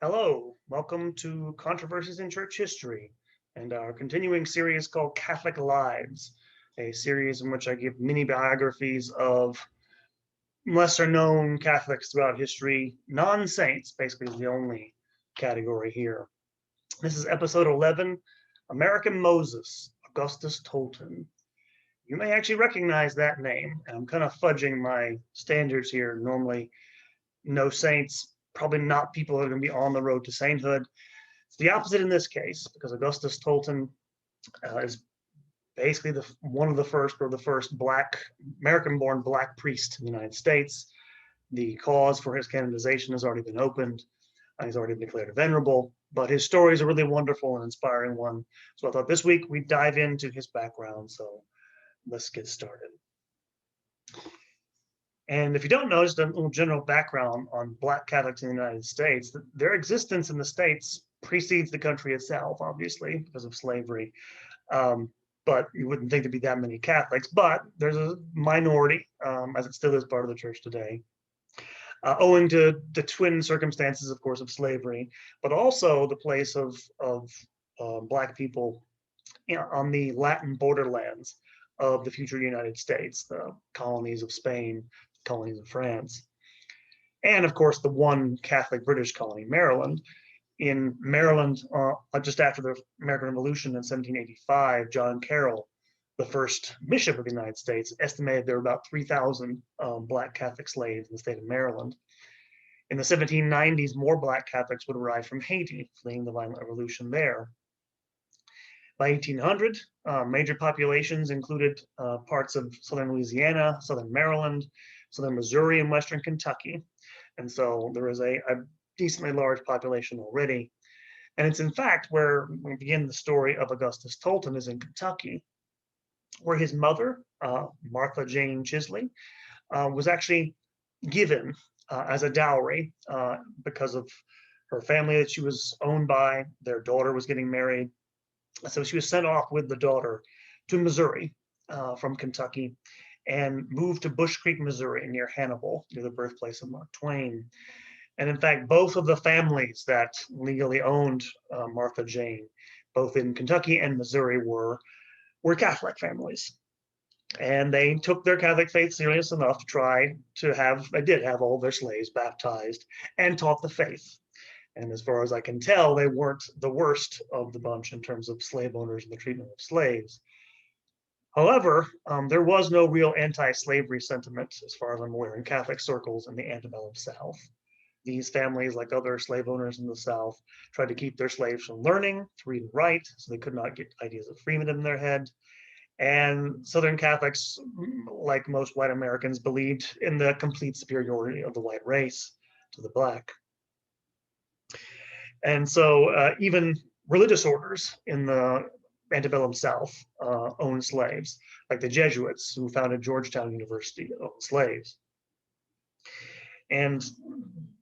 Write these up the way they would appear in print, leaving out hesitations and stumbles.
Hello, welcome to Controversies in Church History and our continuing series called Catholic Lives, a series in which I give mini biographies of lesser known Catholics throughout history. Non-saints basically is the only category here. This is episode 11, American Moses, Augustus Tolton. You may actually recognize that name, and I'm kind of fudging my standards here. Normally, no saints, probably not people that are going to be on the road to sainthood. It's the opposite in this case, because Augustus Tolton is basically one of the first Black American-born Black priest in the United States. The cause for his canonization has already been opened. He's already been declared a venerable, but his story is a really wonderful and inspiring one. So I thought this week we'd dive into his background. So let's get started. And if you don't know, just a little general background on Black Catholics in the United States, their existence in the States precedes the country itself, obviously, because of slavery. But you wouldn't think there'd be that many Catholics, but there's a minority, as it still is part of the church today, owing to the twin circumstances, of course, of slavery, but also the place of Black people on the Latin borderlands of the future United States, the colonies of Spain, colonies of France, and of course the one Catholic British colony, Maryland. In Maryland, just after the American Revolution in 1785, John Carroll, the first bishop of the United States, estimated there were about 3,000 Black Catholic slaves in the state of Maryland. In the 1790s, more Black Catholics would arrive from Haiti, fleeing the violent revolution there. By 1800, major populations included parts of southern Louisiana, southern Maryland, southern Missouri, and western Kentucky. And so there was a decently large population already. And it's in fact where we begin the story of Augustus Tolton is in Kentucky, where his mother, Martha Jane Chisley, was actually given as a dowry because of her family that she was owned by. Their daughter was getting married. So she was sent off with the daughter to Missouri from Kentucky and moved to Bush Creek, Missouri, near Hannibal, near the birthplace of Mark Twain. And in fact, both of the families that legally owned Martha Jane, both in Kentucky and Missouri, were Catholic families. And they took their Catholic faith serious enough to try to they did have all their slaves baptized and taught the faith. And as far as I can tell, they weren't the worst of the bunch in terms of slave owners and the treatment of slaves. However, there was no real anti-slavery sentiment, as far as I'm aware, in Catholic circles in the antebellum South. These families, like other slave owners in the South, tried to keep their slaves from learning to read and write, so they could not get ideas of freedom in their head. And Southern Catholics, like most white Americans, believed in the complete superiority of the white race to the Black. And so even religious orders in the antebellum South owned slaves, like the Jesuits, who founded Georgetown University, owned slaves. And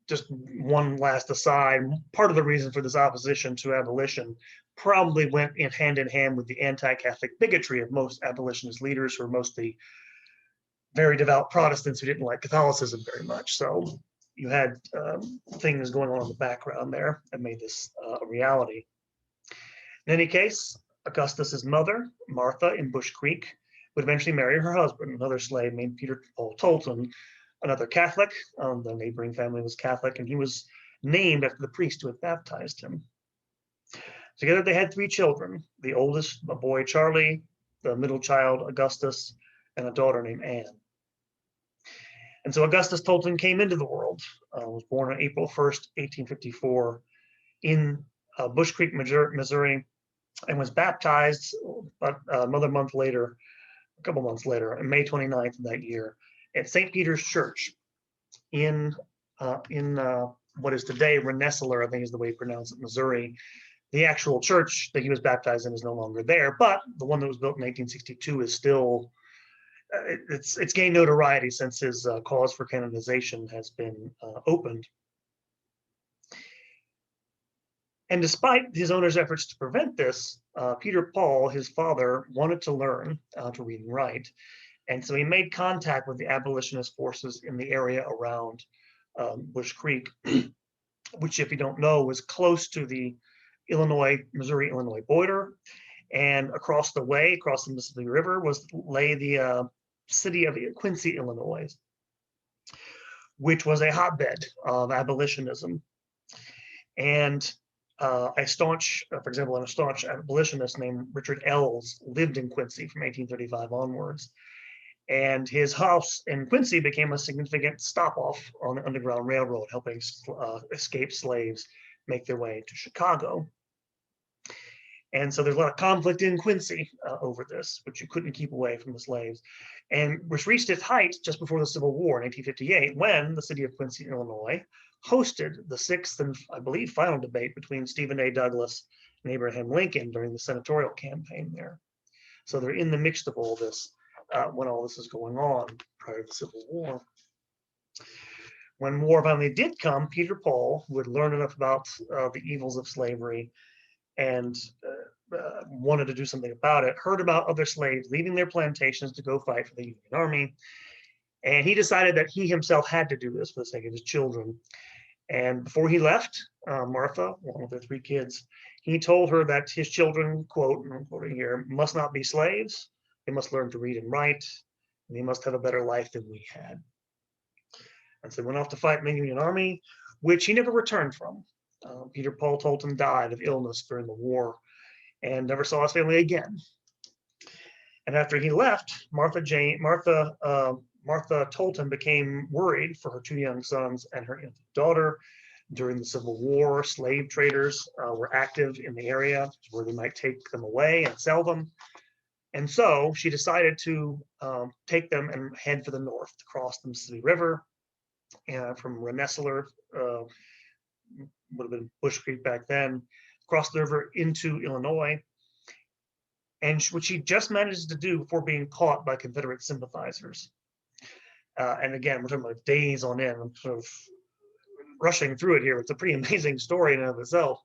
just one last aside, part of the reason for this opposition to abolition probably went hand in hand with the anti-Catholic bigotry of most abolitionist leaders, who were mostly very devout Protestants who didn't like Catholicism very much. So you had things going on in the background there that made this a reality. In any case, Augustus's mother, Martha, in Bush Creek, would eventually marry her husband, another slave named Peter Paul Tolton, another Catholic. The neighboring family was Catholic, and he was named after the priest who had baptized him. Together they had 3 children, the oldest, a boy, Charlie, the middle child, Augustus, and a daughter named Anne. And so Augustus Tolton came into the world, was born on April 1st, 1854, in Bush Creek, Missouri, and was baptized a couple months later, on May 29th of that year, at St. Peter's Church in what is today Rensselaer, I think is the way you pronounce it, Missouri. The actual church that he was baptized in is no longer there, but the one that was built in 1862 is still, it's gained notoriety since his cause for canonization has been opened. And despite his owner's efforts to prevent this, Peter Paul, his father, wanted to learn to read and write. And so he made contact with the abolitionist forces in the area around Bush Creek which, if you don't know, was close to the Missouri-Illinois border. And across the way, across the Mississippi River, lay the city of Quincy, Illinois, which was a hotbed of abolitionism. And for example, a staunch abolitionist named Richard Ells lived in Quincy from 1835 onwards. And his house in Quincy became a significant stop-off on the Underground Railroad, helping escaped slaves make their way to Chicago. And so there's a lot of conflict in Quincy over this, which you couldn't keep away from the slaves, and which reached its height just before the Civil War in 1858, when the city of Quincy, Illinois, hosted the sixth and, I believe, final debate between Stephen A. Douglas and Abraham Lincoln during the senatorial campaign there. So they're in the midst of all this when all this is going on prior to the Civil War. When war finally did come, Peter Paul, who had learned enough about the evils of slavery and wanted to do something about it, heard about other slaves leaving their plantations to go fight for the Union Army. And he decided that he himself had to do this for the sake of his children. And before he left, Martha, one of their 3 kids, he told her that his children, quote, and I'm quoting here, must not be slaves. They must learn to read and write, and they must have a better life than we had. And so he went off to fight in the Union Army, which he never returned from. Peter Paul Tolton died of illness during the war and never saw his family again. And after he left, Martha Tolton became worried for her 2 young sons and her infant daughter. During the Civil War, slave traders were active in the area where they might take them away and sell them. And so she decided to take them and head for the north, to cross the Mississippi River from Rensselaer, would have been Bush Creek back then, cross the river into Illinois, and which she just managed to do before being caught by Confederate sympathizers. And again, we're talking about days on end. I'm sort of rushing through it here. It's a pretty amazing story in and of itself.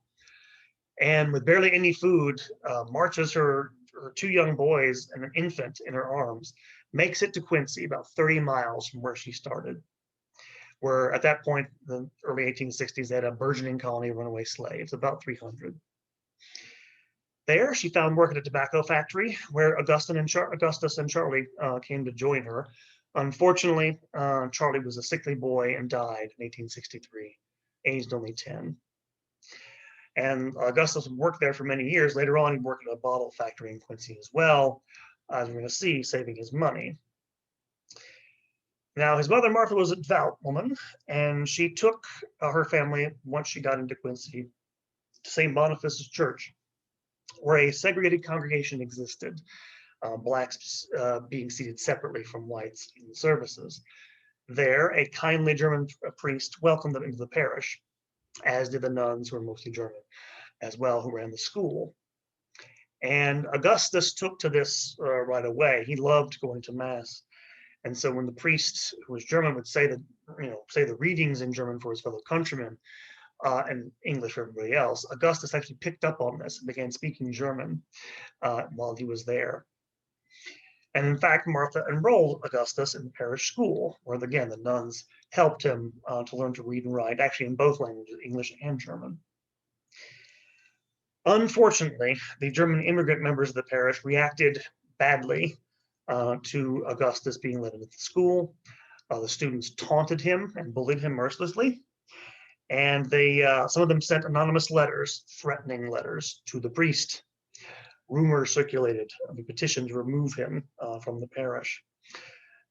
And with barely any food, marches her 2 young boys and an infant in her arms, makes it to Quincy, about 30 miles from where she started, where at that point, the early 1860s, they had a burgeoning colony of runaway slaves, about 300. There, she found work at a tobacco factory, where Augustus and Charlie came to join her. Unfortunately, Charlie was a sickly boy and died in 1863, aged only 10. And Augustus worked there for many years. Later on, he worked at a bottle factory in Quincy as well, as we're going to see, saving his money. Now, his mother, Martha, was a devout woman, and she took her family, once she got into Quincy, to St. Boniface's Church, where a segregated congregation existed, blacks being seated separately from whites in the services. There, a kindly German priest welcomed them into the parish, as did the nuns, who were mostly German as well, who ran the school. And Augustus took to this right away. He loved going to Mass. And so when the priest, who was German, would say the readings in German for his fellow countrymen, and English for everybody else, Augustus actually picked up on this and began speaking German while he was there. And in fact, Martha enrolled Augustus in the parish school, where again, the nuns helped him to learn to read and write, actually in both languages, English and German. Unfortunately, the German immigrant members of the parish reacted badly to Augustus being let into the school. The students taunted him and bullied him mercilessly. And some of them sent anonymous letters, threatening letters, to the priest. Rumors circulated of a petition to remove him from the parish.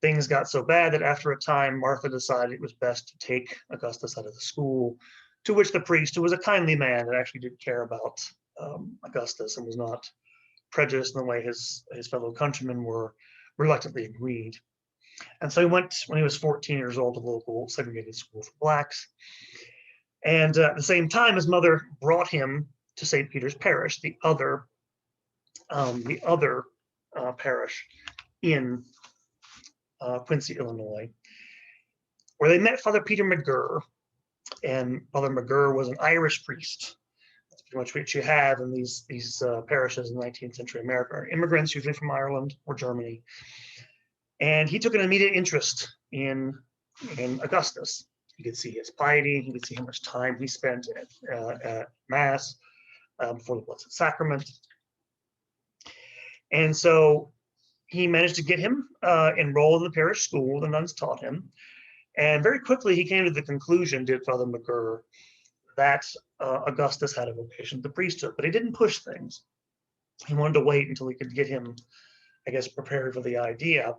Things got so bad that after a time, Martha decided it was best to take Augustus out of the school, to which the priest, who was a kindly man and actually did care about Augustus and was not prejudiced in the way his fellow countrymen were, reluctantly agreed. And so he went, when he was 14 years old, to the local segregated school for blacks. And at the same time, his mother brought him to St. Peter's Parish, the other parish in Quincy, Illinois, where they met Father Peter McGurr. And Father McGurr was an Irish priest. That's pretty much what you have in these parishes in 19th century America. Immigrants, usually from Ireland or Germany. And he took an immediate interest in Augustus. He could see his piety. He could see how much time he spent at Mass before the Blessed Sacrament. And so he managed to get him enrolled in the parish school. The nuns taught him. And very quickly he came to the conclusion, did Father McGurr, that Augustus had a vocation to the priesthood, but he didn't push things. He wanted to wait until he could get him, I guess, prepared for the idea.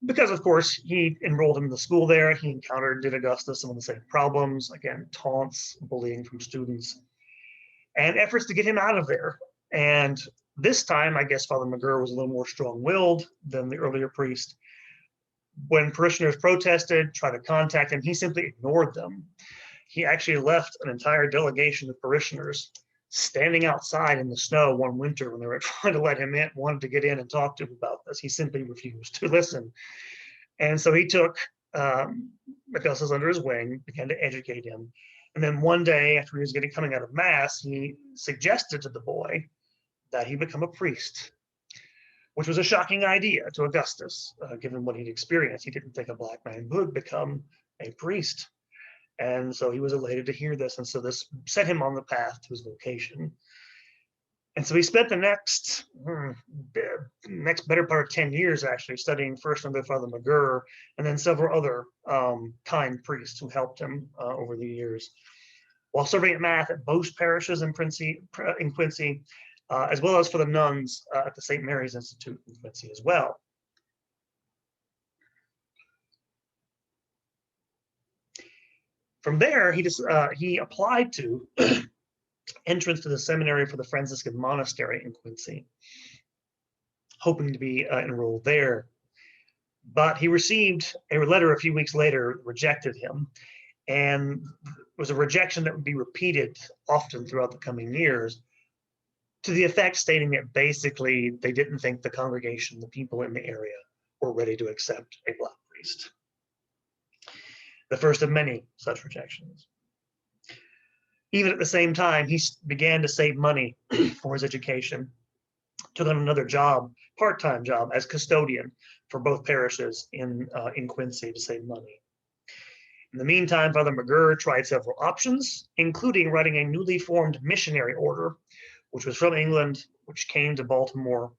Because, of course, he enrolled him in the school there. He did Augustus some of the same problems, again, taunts, bullying from students, and efforts to get him out of there. And this time, I guess Father McGurr was a little more strong-willed than the earlier priest. When parishioners protested, tried to contact him, he simply ignored them. He actually left an entire delegation of parishioners standing outside in the snow one winter when they were trying to let him in, wanted to get in and talk to him about this. He simply refused to listen. And so he took Augustus under his wing, began to educate him. And then one day, after he was coming out of Mass, he suggested to the boy that he become a priest, which was a shocking idea to Augustus, given what he'd experienced. He didn't think a black man would become a priest. And so he was elated to hear this. And so this set him on the path to his vocation. And so he spent the next better part of 10 years, actually, studying first under Father McGurr, and then several other kind priests who helped him over the years, while serving at Mass at both parishes in Quincy, as well as for the nuns at the St. Mary's Institute in Quincy as well. From there, he applied to entrance to the seminary for the Franciscan monastery in Quincy, hoping to be enrolled there. But he received a letter a few weeks later, rejected him, and it was a rejection that would be repeated often throughout the coming years, to the effect stating that basically they didn't think the congregation, the people in the area, were ready to accept a black priest. The first of many such rejections. Even at the same time, he began to save money for his education, took on another job, part-time job, as custodian for both parishes in Quincy to save money. In the meantime, Father McGurr tried several options, including writing a newly formed missionary order, which was from England, which came to Baltimore,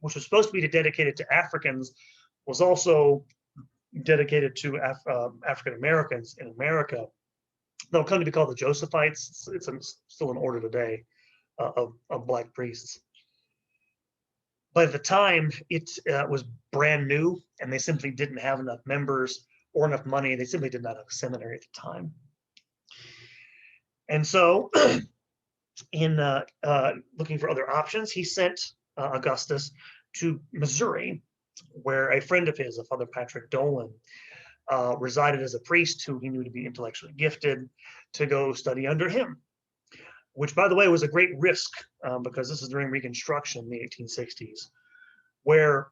which was supposed to be dedicated to Africans, was also dedicated to African Americans in America. They'll come to be called the Josephites. It's still an order today of black priests. By the time it was brand new, and they simply didn't have enough members or enough money, they simply did not have a seminary at the time. And so, in looking for other options, he sent Augustus to Missouri, where a friend of his, Father Patrick Dolan, resided as a priest who he knew to be intellectually gifted, to go study under him, which, by the way, was a great risk because this is during Reconstruction in the 1860s, where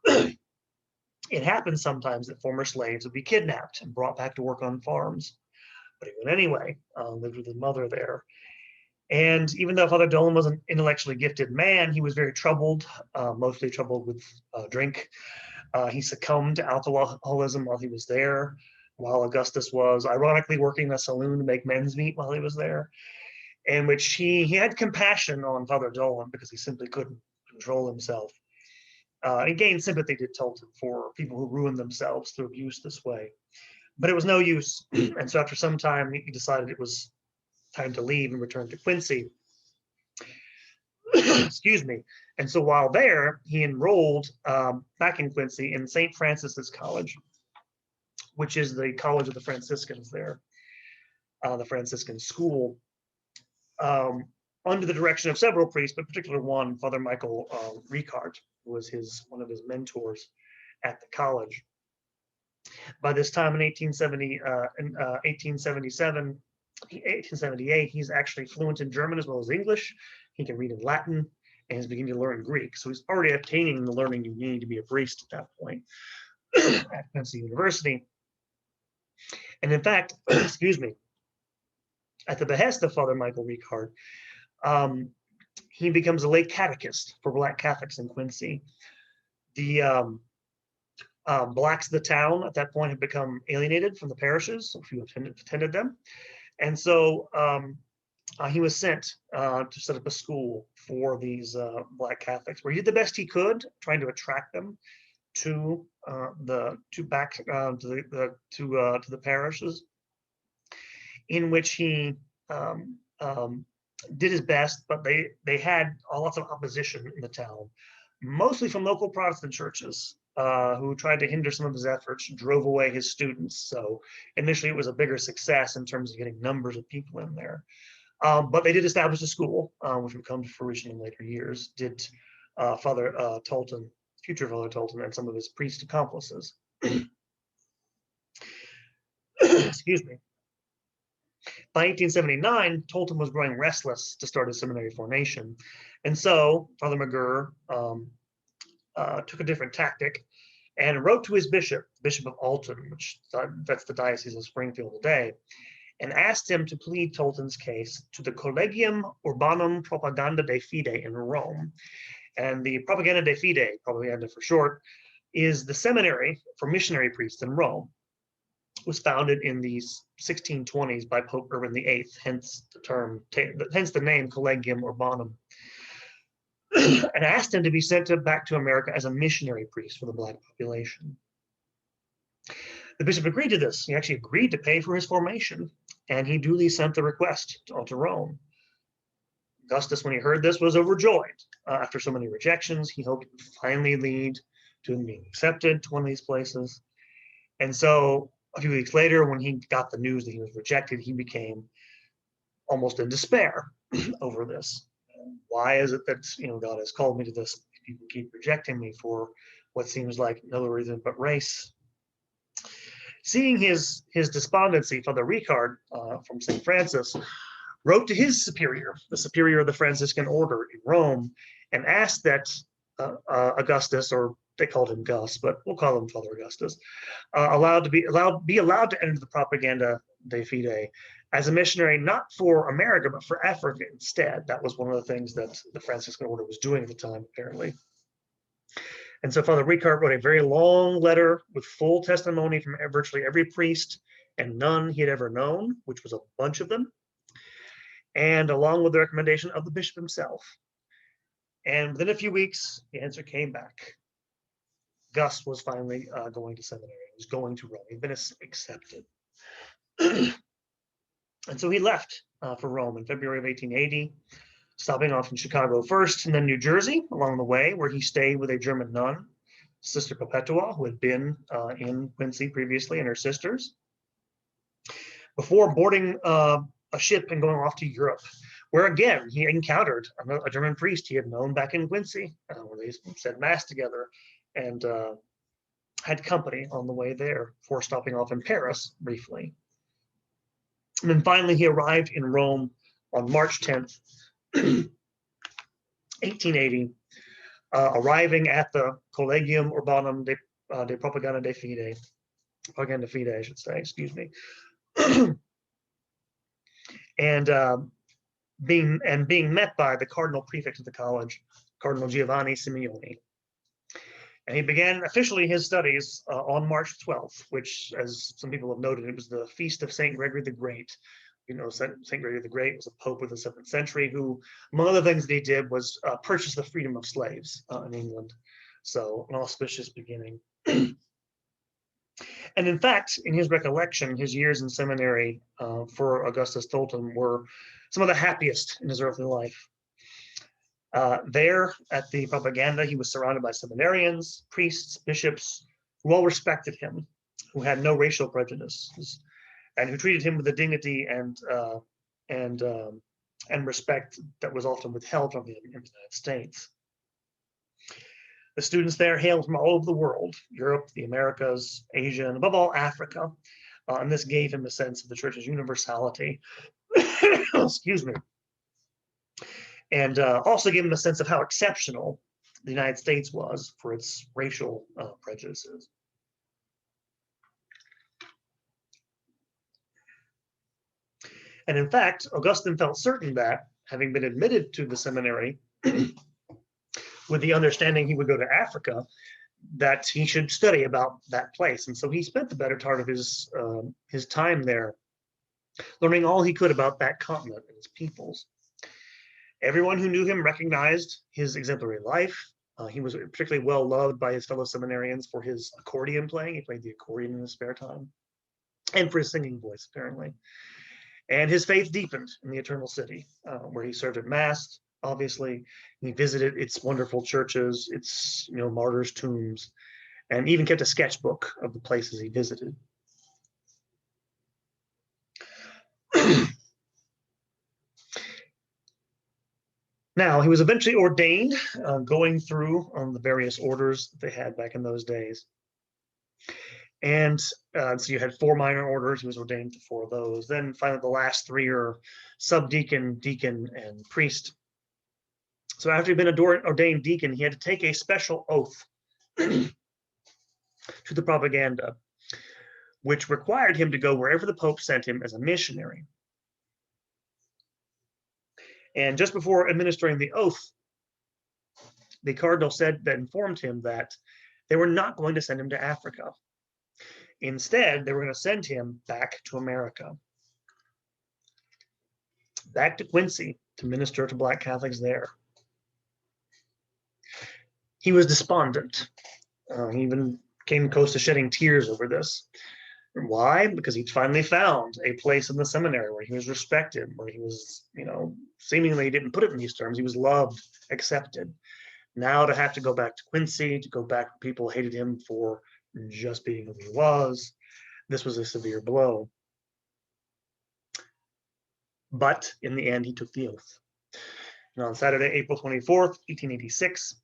it happened sometimes that former slaves would be kidnapped and brought back to work on farms. But he went anyway, lived with his mother there. And even though Father Dolan was an intellectually gifted man, he was very troubled, mostly troubled with drink. He succumbed to alcoholism while he was there, while Augustus was ironically working in a saloon to make men's meat while he was there, in which he had compassion on Father Dolan because he simply couldn't control himself. He gained sympathy to Tolton for people who ruined themselves through abuse this way. But it was no use. And so after some time, he decided it was time to leave and return to Quincy. Excuse me. And so while there, he enrolled back in Quincy in St. Francis's College, which is the college of the Franciscans there, the Franciscan school, under the direction of several priests, but particularly one, Father Michael Ricard, who was one of his mentors at the college. By this time in 1878, he's actually fluent in German as well as English. He can read in Latin and is beginning to learn Greek. So he's already obtaining the learning you need to be a priest at that point at Quincy University. And in fact, excuse me, at the behest of Father Michael Ricard, he becomes a lay catechist for Black Catholics in Quincy. The Blacks of the town at that point had become alienated from the parishes, so few attended them. And so he was sent to set up a school for these Black Catholics, where he did the best he could, trying to attract them to the parishes, in which he did his best, but they had lots of opposition in the town, mostly from local Protestant churches, who tried to hinder some of his efforts, drove away his students. So initially it was a bigger success in terms of getting numbers of people in there. But they did establish a school, which would come to fruition in later years, did Father Tolton, future Father Tolton, and some of his priest accomplices. Excuse me. By 1879, Tolton was growing restless to start a seminary formation. And so Father McGurr took a different tactic and wrote to his bishop, Bishop of Alton, which that's the Diocese of Springfield today, and asked him to plead Tolton's case to the Collegium Urbanum Propaganda de Fide in Rome. And the Propaganda de Fide, propaganda for short, is the seminary for missionary priests in Rome. It was founded in the 1620s by Pope Urban VIII, hence the name Collegium Urbanum, and asked him to be sent back to America as a missionary priest for the Black population. The bishop agreed to this. He actually agreed to pay for his formation, and he duly sent the request to Rome. Augustus, when he heard this, was overjoyed. After so many rejections, he hoped it would finally lead to him being accepted to one of these places. And so a few weeks later, when he got the news that he was rejected, he became almost in despair over this. Why is it that God has called me to this? People keep rejecting me for what seems like no reason but race. Seeing his despondency, Father Ricard from St. Francis wrote to his superior, the superior of the Franciscan order in Rome, and asked that Augustus, or they called him Gus, but we'll call him Father Augustus, be allowed to enter the Propaganda de Fide as a missionary, not for America, but for Africa instead. That was one of the things that the Franciscan order was doing at the time, apparently. And so Father Ricard wrote a very long letter with full testimony from virtually every priest and nun he had ever known, which was a bunch of them, and along with the recommendation of the bishop himself. And within a few weeks, the answer came back. Gus was finally going to seminary. He was going to Rome. He'd been accepted. And so he left for Rome in February of 1880, stopping off in Chicago first and then New Jersey along the way, where he stayed with a German nun, Sister Perpetua, who had been in Quincy previously, and her sisters, before boarding a ship and going off to Europe, where again he encountered a German priest he had known back in Quincy, where they said Mass together, and had company on the way there before stopping off in Paris briefly. And then finally he arrived in Rome on March 10th, 1880, arriving at the Collegium Urbanum de Propaganda de Fide, Propaganda Fide, I should say, excuse me, and being met by the cardinal prefect of the college, Cardinal Giovanni Simeoni. And he began officially his studies on March 12th, which, as some people have noted, it was the feast of St. Gregory the Great. St. Gregory the Great was a pope of the 7th century who, among other things that he did, was purchase the freedom of slaves in England. So an auspicious beginning. And in fact, in his recollection, his years in seminary for Augustus Tolton were some of the happiest in his earthly life. There at the Propaganda, he was surrounded by seminarians, priests, bishops, who all respected him, who had no racial prejudices, and who treated him with the dignity and respect that was often withheld from him in the United States. The students there hailed from all over the world, Europe, the Americas, Asia, and above all, Africa. And this gave him a sense of the church's universality. Excuse me. And also gave him a sense of how exceptional the United States was for its racial prejudices. And in fact, Augustine felt certain that, having been admitted to the seminary with the understanding he would go to Africa, that he should study about that place. And so he spent the better part of his time there, learning all he could about that continent and its peoples. Everyone who knew him recognized his exemplary life. He was particularly well loved by his fellow seminarians for his accordion playing. He played the accordion in his spare time, and for his singing voice, apparently. And his faith deepened in the Eternal City, where he served at Mass, obviously. He visited its wonderful churches, its martyrs' tombs, and even kept a sketchbook of the places he visited. Now, he was eventually ordained, going through the various orders that they had back in those days. And so you had 4 minor orders. He was ordained to 4 of those. Then finally, the last 3 are subdeacon, deacon, and priest. So after he'd been ordained deacon, he had to take a special oath to the propaganda, which required him to go wherever the Pope sent him as a missionary. And just before administering the oath, the cardinal informed him that they were not going to send him to Africa. Instead, they were going to send him back to America, back to Quincy, to minister to Black Catholics there. He was despondent. He even came close to shedding tears over this. Why? Because he'd finally found a place in the seminary where he was respected, where he was, seemingly, he didn't put it in these terms, he was loved, accepted. Now to have to go back to Quincy, to go back where people hated him for just being who he was, this was a severe blow. But in the end, he took the oath. And on Saturday, April 24th, 1886,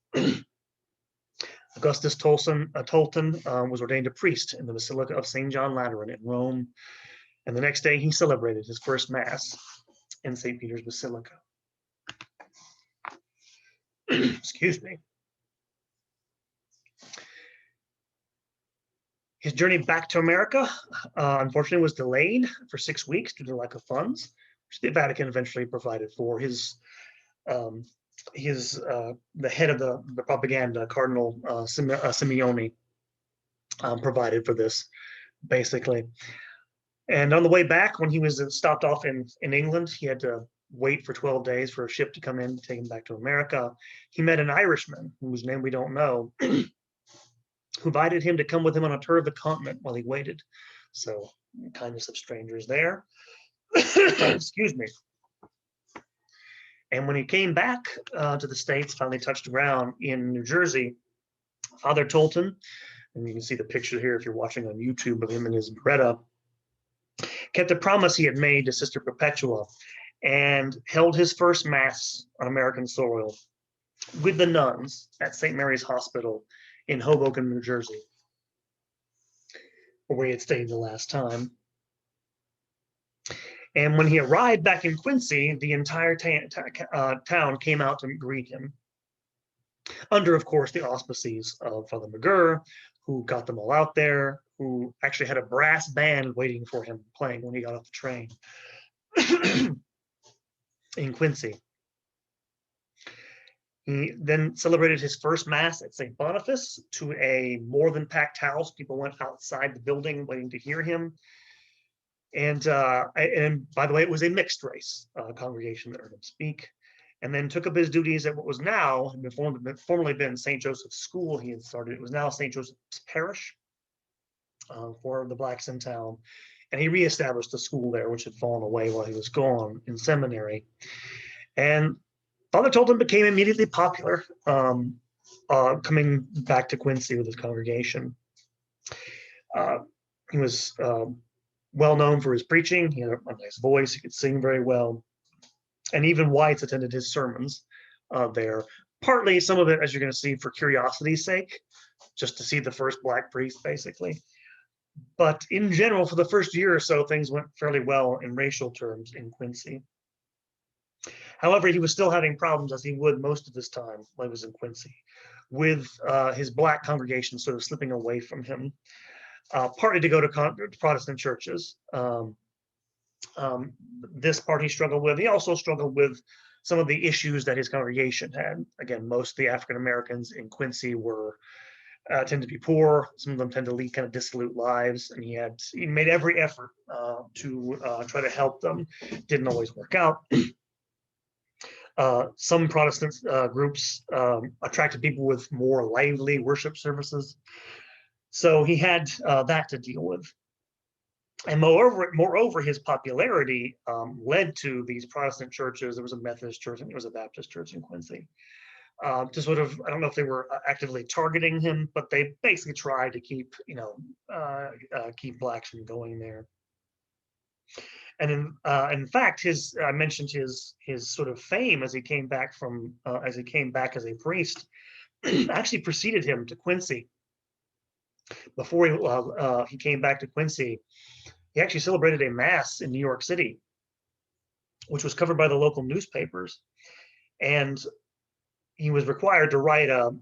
Augustus Tolton was ordained a priest in the Basilica of St. John Lateran in Rome. And the next day, he celebrated his first Mass in St. Peter's Basilica. Excuse me. His journey back to America, unfortunately, was delayed for 6 weeks due to lack of funds, which the Vatican eventually provided for. The head of the propaganda, Cardinal Simeoni, provided for this, basically. And on the way back, when he was stopped off in England, he had to wait for 12 days for a ship to come in to take him back to America. He met an Irishman whose name we don't know, who invited him to come with him on a tour of the continent while he waited. So, kindness of strangers there. Excuse me. And when he came back to the States, finally touched ground in New Jersey, Father Tolton, and you can see the picture here if you're watching on YouTube of him and his Beretta, kept a promise he had made to Sister Perpetua and held his first Mass on American soil with the nuns at St. Mary's Hospital in Hoboken, New Jersey, where he had stayed the last time. And when he arrived back in Quincy, the entire town came out to greet him, under, of course, the auspices of Father McGurr, who got them all out there, who actually had a brass band waiting for him playing when he got off the train in Quincy. He then celebrated his first Mass at St. Boniface to a more than packed house. People went outside the building waiting to hear him. And by the way, it was a mixed race congregation that heard him speak, and then took up his duties at what was now, had formerly been St. Joseph's School he had started. It was now St. Joseph's Parish for the Blacks in town. And he reestablished the school there, which had fallen away while he was gone in seminary. And Father Tolton became immediately popular, coming back to Quincy with his congregation. He was well known for his preaching. He had a nice voice. He could sing very well. And even whites attended his sermons there. Partly, some of it, as you're going to see, for curiosity's sake, just to see the first Black priest, basically. But in general, for the first year or so, things went fairly well in racial terms in Quincy. However, he was still having problems, as he would most of his time while he was in Quincy, with his Black congregation sort of slipping away from him, partly to go to Protestant churches. This part he struggled with. He also struggled with some of the issues that his congregation had. Again, most of the African Americans in Quincy were tend to be poor. Some of them tend to lead kind of dissolute lives, and he made every effort to try to help them. Didn't always work out. Some Protestant groups attracted people with more lively worship services, so he had that to deal with. And moreover, his popularity led to these Protestant churches. There was a Methodist church and there was a Baptist church in Quincy. To sort of, I don't know if they were actively targeting him, but they basically tried to keep, keep blacks from going there. And in fact, I mentioned his sort of fame as he came back as a priest, actually preceded him to Quincy. Before he came back to Quincy, he actually celebrated a mass in New York City, which was covered by the local newspapers, and he was required to write a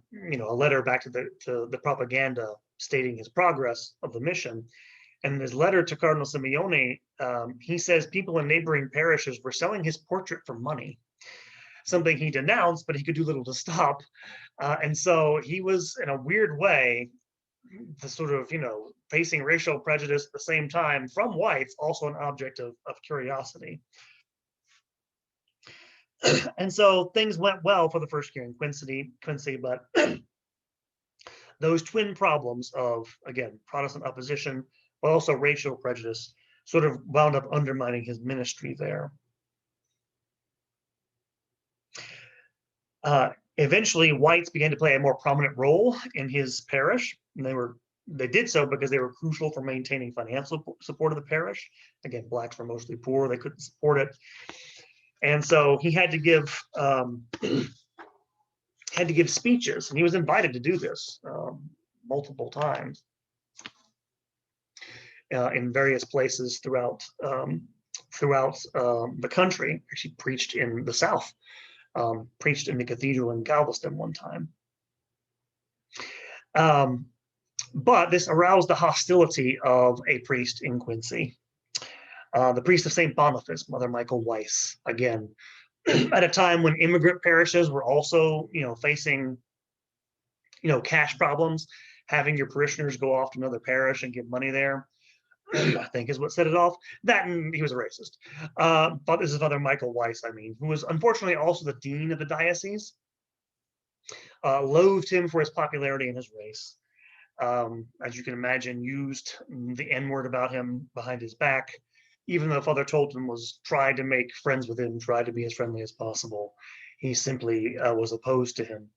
letter back to the propaganda stating his progress of the mission. And in his letter to Cardinal Simeone, he says people in neighboring parishes were selling his portrait for money, something he denounced, but he could do little to stop. And so he was, in a weird way, the sort of, facing racial prejudice at the same time from whites, also an object of curiosity. And so things went well for the first year in Quincy, but those twin problems of, again, Protestant opposition, but also racial prejudice, sort of wound up undermining his ministry there. Eventually, whites began to play a more prominent role in his parish, and they did so because they were crucial for maintaining financial support of the parish. Again, blacks were mostly poor; they couldn't support it, and so he had to give speeches, and he was invited to do this multiple times in various places throughout the country. Actually, preached in the South. Preached in the cathedral in Galveston one time. But this aroused the hostility of a priest in Quincy, the priest of St. Boniface, Mother Michael Weiss, again, at a time when immigrant parishes were also, facing, cash problems. Having your parishioners go off to another parish and give money there, I think, is what set it off. That, and he was a racist. But this is Father Michael Weiss, who was unfortunately also the dean of the diocese, loathed him for his popularity and his race. As you can imagine, used the N-word about him behind his back, even though Father Tolton tried to make friends with him, tried to be as friendly as possible. He simply was opposed to him.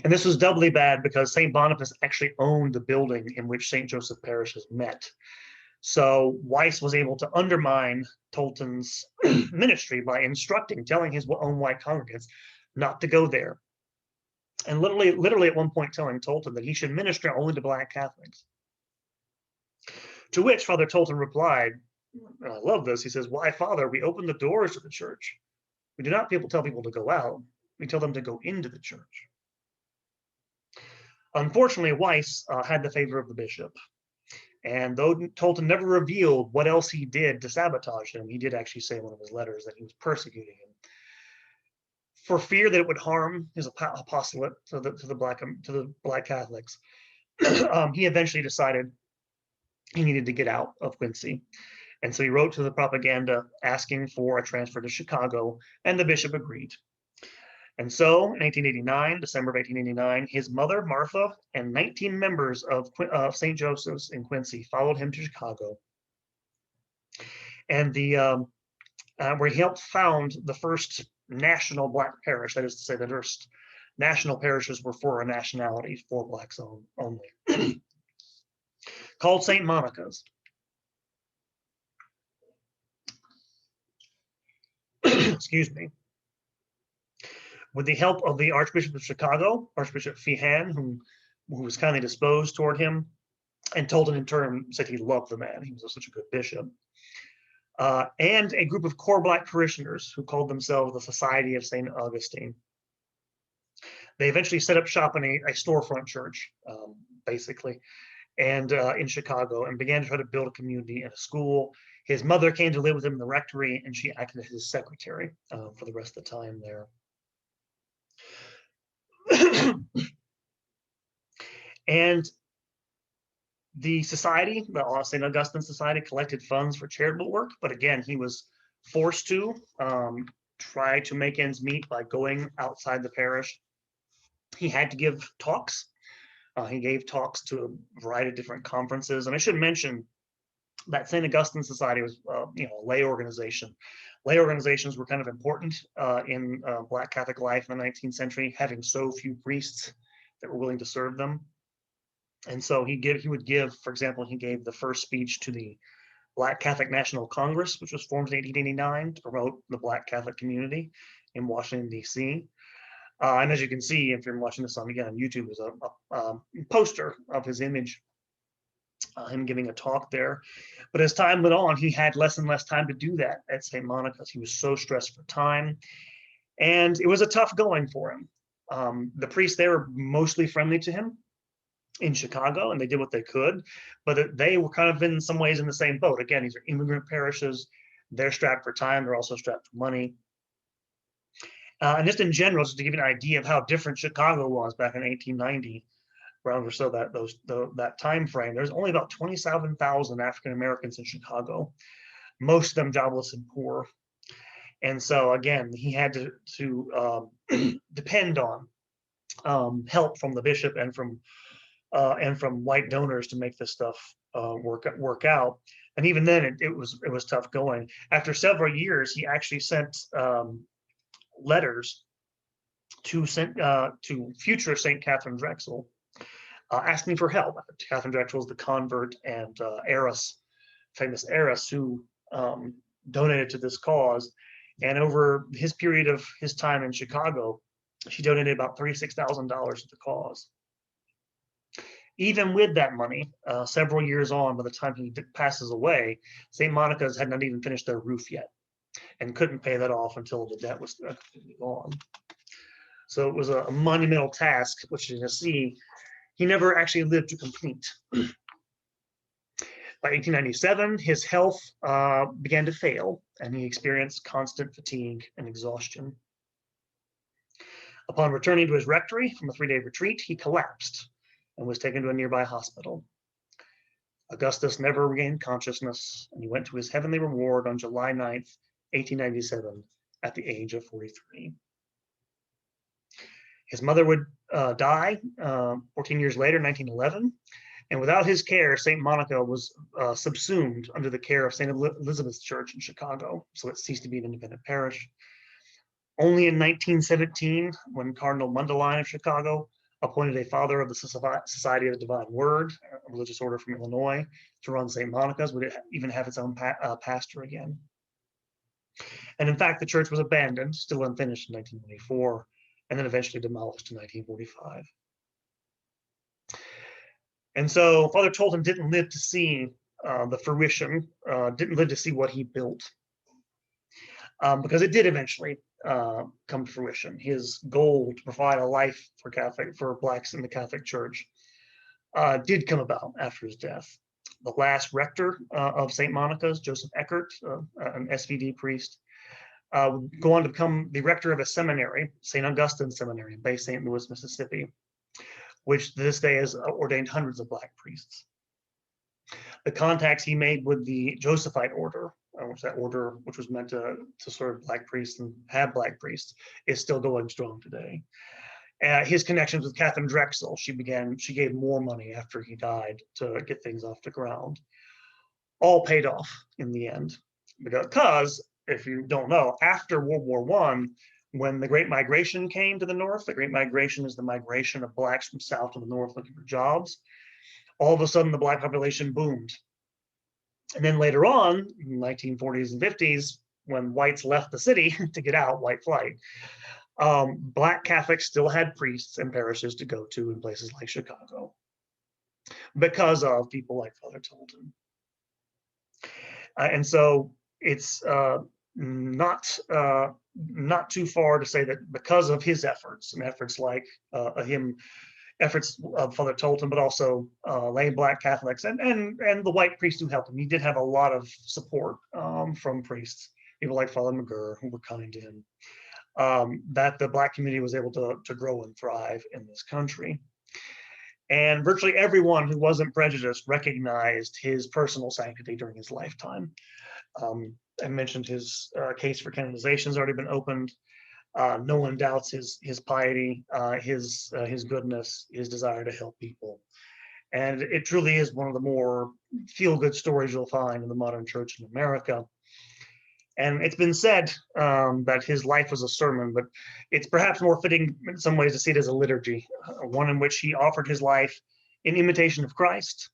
And this was doubly bad because St. Boniface actually owned the building in which St. Joseph parishes met. So Weiss was able to undermine Tolton's ministry by telling his own white congregants not to go there. And literally at one point telling Tolton that he should minister only to Black Catholics. To which Father Tolton replied, and I love this, he says, "Why, Father, we open the doors to the church. We do not tell people to go out. We tell them to go into the church." Unfortunately, Weiss had the favor of the bishop. And though Tolton never revealed what else he did to sabotage him, he did actually say in one of his letters that he was persecuting him. For fear that it would harm his apostolate to the Black Catholics, he eventually decided he needed to get out of Quincy. And so he wrote to the propaganda asking for a transfer to Chicago, and the bishop agreed. And so in 1889, December of 1889, his mother, Martha, and 19 members of St. Joseph's in Quincy followed him to Chicago. And where he helped found the first national Black parish, that is to say, the first national parishes were for a nationality, for Blacks only, called St. Monica's. Excuse me. With the help of the Archbishop of Chicago, Archbishop Feehan, who was kindly disposed toward him, and Tolton in turn said he loved the man. He was such a good bishop. And a group of core Black parishioners who called themselves the Society of St. Augustine. They eventually set up shop in a storefront church, basically, and in Chicago, and began to try to build a community and a school. His mother came to live with him in the rectory, and she acted as his secretary for the rest of the time there. And the society, the St. Augustine Society, collected funds for charitable work, but again, he was forced to try to make ends meet by going outside the parish. He had to give talks. He gave talks to a variety of different conferences. And I should mention that St. Augustine Society was, a lay organization. Lay organizations were kind of important in Black Catholic life in the 19th century, having so few priests that were willing to serve them. And so he would give, for example, he gave the first speech to the Black Catholic National Congress, which was formed in 1889 to promote the Black Catholic community in Washington, D.C. And as you can see, if you're watching this on YouTube, there's a poster of his image, him giving a talk there. But as time went on, he had less and less time to do that at St. Monica's. He was so stressed for time, and it was a tough going for him. The priests there were mostly friendly to him in Chicago, and they did what they could, but they were kind of in some ways in the same boat. Again, these are immigrant parishes. They're strapped for time. They're also strapped for money. And just in general, just to give you an idea of how different Chicago was back in 1890, around or so that time frame, there's only about 27,000 African Americans in Chicago, most of them jobless and poor. And so again, he had to depend on help from the bishop and from white donors to make this stuff work out. And even then, it was tough going. After several years, he actually sent letters to future St. Catherine Drexel, asking for help. Catherine Drexel was the convert and famous heiress who donated to this cause. And over his period of his time in Chicago, she donated about $36,000 to the cause. Even with that money, several years on, by the time he passes away, St. Monica's had not even finished their roof yet and couldn't pay that off until the debt was gone. So it was a monumental task, which you can see he never actually lived to complete. By 1897, his health began to fail, and he experienced constant fatigue and exhaustion. Upon returning to his rectory from a 3-day retreat, he collapsed and was taken to a nearby hospital. Augustus never regained consciousness, and he went to his heavenly reward on July 9th, 1897, at the age of 43. His mother would die 14 years later, 1911, and without his care, St. Monica was subsumed under the care of St. Elizabeth's Church in Chicago, so it ceased to be an independent parish. Only in 1917, when Cardinal Mundelein of Chicago appointed a father of the Society of the Divine Word, a religious order from Illinois, to run St. Monica's, would it even have its own pastor again. And in fact, the church was abandoned, still unfinished in 1924, and then eventually demolished in 1945. And so Father Tolton didn't live to see the fruition, didn't live to see what he built, because it did eventually come to fruition. His goal to provide a life for Blacks in the Catholic Church did come about after his death. The last rector of St. Monica's, Joseph Eckert, an SVD priest, would go on to become the rector of a seminary, St. Augustine Seminary, in Bay St. Louis, Mississippi, which to this day has ordained hundreds of Black priests. The contacts he made with the Josephite order, which was meant to serve Black priests and have Black priests, is still going strong today. His connections with Catherine Drexel, she gave more money after he died to get things off the ground. All paid off in the end, because if you don't know, after World War I, when the Great Migration came to the North, the Great Migration is the migration of Blacks from South to the North looking for jobs. All of a sudden, the Black population boomed. And then later on, in the 1940s and 50s, when whites left the city to get out, white flight, Black Catholics still had priests and parishes to go to in places like Chicago because of people like Father Tolton. And so it's not too far to say that because of his efforts and efforts like efforts of Father Tolton, but also lay Black Catholics and the white priests who helped him. He did have a lot of support from priests, people like Father McGurr, who were kind to him, that the Black community was able to grow and thrive in this country. And virtually everyone who wasn't prejudiced recognized his personal sanctity during his lifetime. I mentioned his case for canonization has already been opened. No one doubts his piety, his goodness, his desire to help people. And it truly is one of the more feel-good stories you'll find in the modern church in America. And it's been said that his life was a sermon, but it's perhaps more fitting in some ways to see it as a liturgy, one in which he offered his life in imitation of Christ,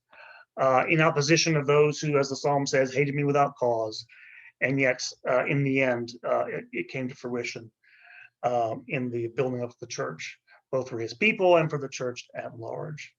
in opposition of those who, as the psalm says, hated me without cause. And yet, in the end, it came to fruition in the building of the church, both for his people and for the church at large.